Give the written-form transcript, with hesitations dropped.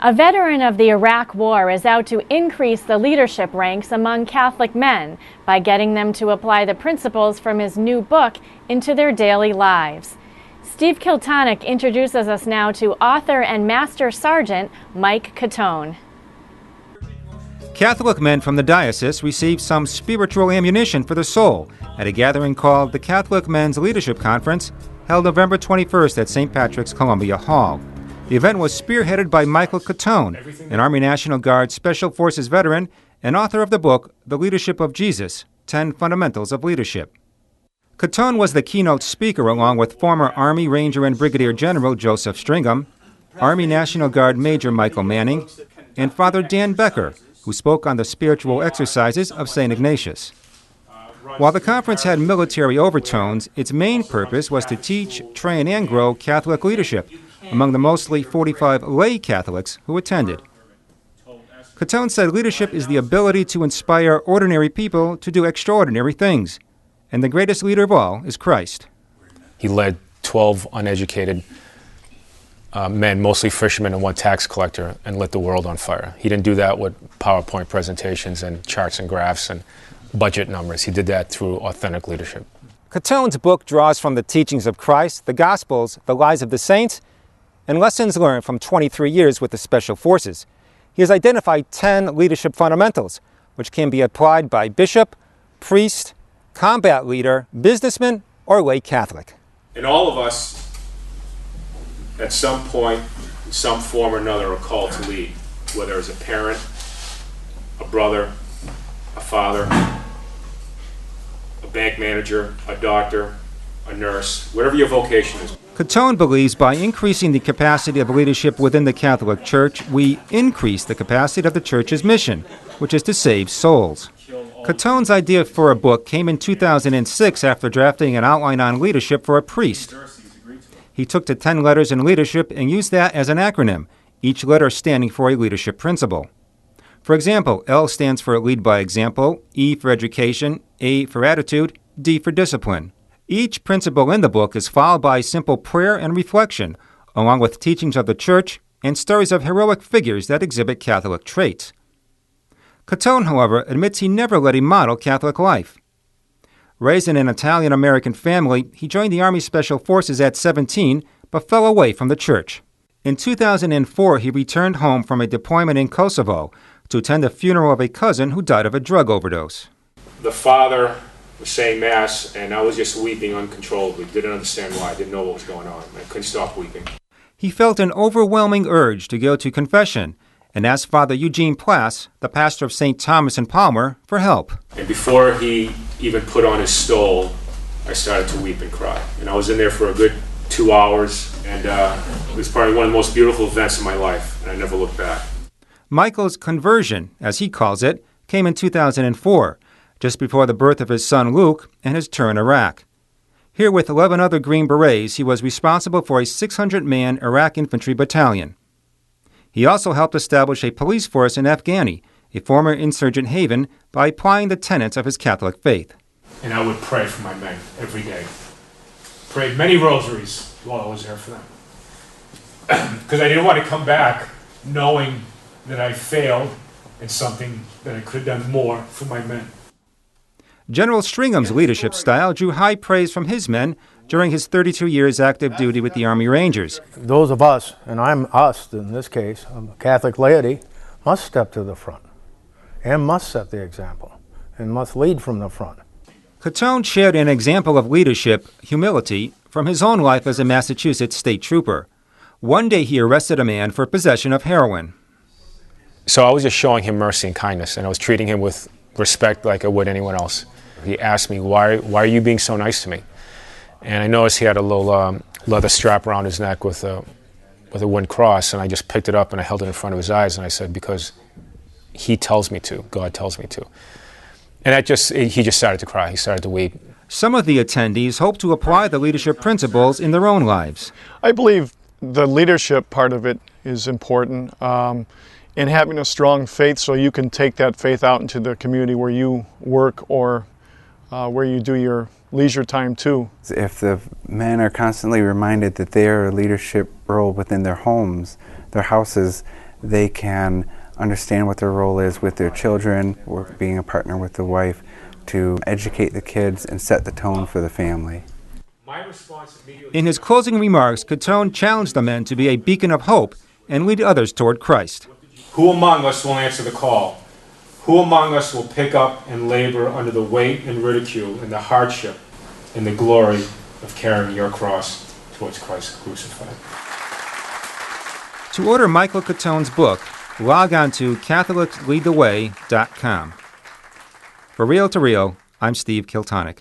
A veteran of the Iraq War is out to increase the leadership ranks among Catholic men by getting them to apply the principles from his new book into their daily lives. Steve Kiltanick introduces us now to author and Master Sergeant Mike Cutone. Catholic men from the diocese received some spiritual ammunition for the soul at a gathering called the Catholic Men's Leadership Conference, held November 21st at St. Patrick's Columbia Hall. The event was spearheaded by Michael Cutone, an Army National Guard Special Forces veteran and author of the book, The Leadership of Jesus, 10 Fundamentals of Leadership. Cutone was the keynote speaker along with former Army Ranger and Brigadier General Joseph Stringham, Army National Guard Major Michael Manning, and Father Dan Becker, who spoke on the spiritual exercises of St. Ignatius. While the conference had military overtones, its main purpose was to teach, train, and grow Catholic leadership among the mostly 45 lay Catholics who attended. Cutone said leadership is the ability to inspire ordinary people to do extraordinary things, and the greatest leader of all is Christ. He led 12 uneducated men, mostly fishermen and one tax collector, and lit the world on fire. He didn't do that with PowerPoint presentations and charts and graphs and budget numbers. He did that through authentic leadership. Cutone's book draws from the teachings of Christ, the Gospels, the lives of the saints, and lessons learned from 23 years with the Special Forces. He has identified 10 leadership fundamentals, which can be applied by bishop, priest, combat leader, businessman, or lay Catholic. And all of us, at some point, in some form or another, are called to lead, whether as a parent, a brother, a father, a bank manager, a doctor, a nurse, whatever your vocation is. Cutone believes by increasing the capacity of leadership within the Catholic Church, we increase the capacity of the Church's mission, which is to save souls. Cutone's idea for a book came in 2006 after drafting an outline on leadership for a priest. He took to 10 letters in leadership and used that as an acronym, each letter standing for a leadership principle. For example, L stands for lead by example, E for education, A for attitude, D for discipline. Each principle in the book is followed by simple prayer and reflection, along with teachings of the Church and stories of heroic figures that exhibit Catholic traits. Cutone, however, admits he never led a model Catholic life. Raised in an Italian-American family, he joined the Army Special Forces at 17, but fell away from the Church. In 2004, he returned home from a deployment in Kosovo to attend the funeral of a cousin who died of a drug overdose. The father was saying Mass, and I was just weeping uncontrollably. Didn't understand why. I didn't know what was going on. I couldn't stop weeping. He felt an overwhelming urge to go to confession and asked Father Eugene Plass, the pastor of St. Thomas in Palmer, for help. And before he even put on his stole, I started to weep and cry. And I was in there for a good 2 hours, and it was probably one of the most beautiful events of my life, and I never looked back. Michael's conversion, as he calls it, came in 2004, just before the birth of his son Luke and his tour in Iraq. Here with 11 other Green Berets, he was responsible for a 600-man Iraq infantry battalion. He also helped establish a police force in Afghani, a former insurgent haven, by applying the tenets of his Catholic faith. And I would pray for my men every day. Prayed many rosaries while I was there for them. Because I didn't want to come back knowing that I failed in something that I could have done more for my men. General Stringham's leadership style drew high praise from his men during his 32 years active duty with the Army Rangers. Those of us, and I'm us in this case, Catholic laity, must step to the front and must set the example and must lead from the front. Cutone shared an example of leadership, humility, from his own life as a Massachusetts state trooper. One day he arrested a man for possession of heroin. So I was just showing him mercy and kindness, and I was treating him with respect like I would anyone else. He asked me, why are you being so nice to me? And I noticed he had a little leather strap around his neck with a wooden cross, and I just picked it up and I held it in front of his eyes, and I said, because he tells me to, God tells me to. And he just started to cry. He started to weep. Some of the attendees hope to apply the leadership principles in their own lives. I believe the leadership part of it is important, and having a strong faith so you can take that faith out into the community where you work or where you do your leisure time too. If the men are constantly reminded that they are a leadership role within their homes, their houses, they can understand what their role is with their children, or being a partner with the wife, to educate the kids and set the tone for the family. In his closing remarks, Cutone challenged the men to be a beacon of hope and lead others toward Christ. Who among us will answer the call? Who among us will pick up and labor under the weight and ridicule and the hardship and the glory of carrying your cross towards Christ crucified? To order Michael Cutone's book, log on to CatholicsLeadTheWay.com. For Real to Real, I'm Steve Kiltanick.